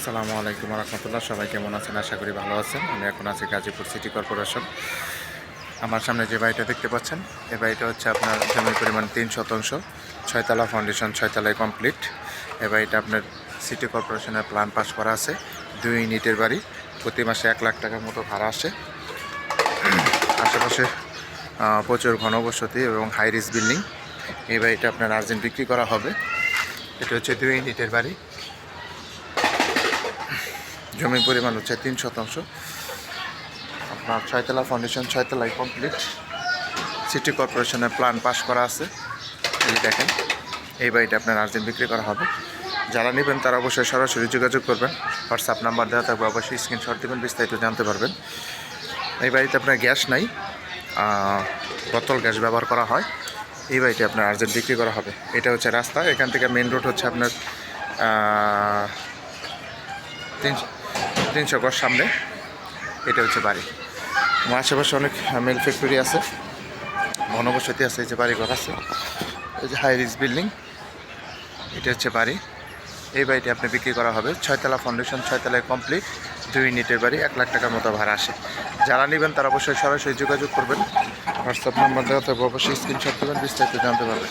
আসসালামু আলাইকুম রহমতুল্লাহ। সবাই কেমন আছেন? আশা করি ভালো আছেন। আমি এখন আছি গাজীপুর সিটি কর্পোরেশন। আমার সামনে যে বাড়িটা দেখতে পাচ্ছেন, এই বাড়িটা হচ্ছে আপনার জমির পরিমাণ 3 শতাংশ, 6 তলা ফাউন্ডেশন, 6 তলায় কমপ্লিট। এই বাড়িটা আপনার সিটি কর্পোরেশনের প্ল্যান পাস করা আছে। 2 ইউনিটের বাড়ি, প্রতি মাসে 1 লাখ টাকার মতো ভাড়া আসে। আশেপাশে প্রচুর ঘনবসতি এবং হাই রিস বিল্ডিং। এই বাড়িটা আপনার আর্জেন্ট বিক্রি করা হবে। এটা হচ্ছে 2 ইউনিটের বাড়ি, জমির পরিমাণ হচ্ছে 3 শতাংশ। আপনার 6 তলা ফাউন্ডেশন, 6 তলায় কমপ্লিট। সিটি কর্পোরেশনের প্ল্যান পাস করা আছে। এই দেখেন, এই বাড়িটা আপনার আর্জেন্ট বিক্রি করা হবে। যারা নেবেন তারা অবশ্যই সরাসরি যোগাযোগ করবেন। হোয়াটসঅ্যাপ নাম্বার দেওয়া থাকবে, অবশ্যই স্ক্রিনশট দেবেন, বিস্তারিত জানতে পারবেন। এই বাড়িতে আপনার গ্যাস নাই, বোতল গ্যাস ব্যবহার করা হয়। এই বাড়িটি আপনার আর্জেন্ট বিক্রি করা হবে। এটা হচ্ছে রাস্তা, এখান থেকে মেন রোড হচ্ছে আপনার 300 গজ সামনে। এটা হচ্ছে বাড়ি। আমার আশেপাশে অনেক মিল ফ্যাক্টরি আছে, ঘনবসতি আছে, এই যে বাড়িঘর আছে, এই যে হাই রিস বিল্ডিং। এটা হচ্ছে বাড়ি। এই বাড়িটি আপনি বিক্রি করা হবে। 6 তলা ফাউন্ডেশন, 6 তলায় কমপ্লিট, 2 ইউনিটের বাড়ি, 1 লাখ টাকার মতো ভাড়া আসে। যারা নেবেন তারা অবশ্যই সরাসরি যোগাযোগ করবেন। হোয়াটসঅ্যাপ নাম্বার দেওয়া থাকবে, অবশ্যই স্ক্রিনশট দেবেন, বিস্তারিত জানতে পারবেন।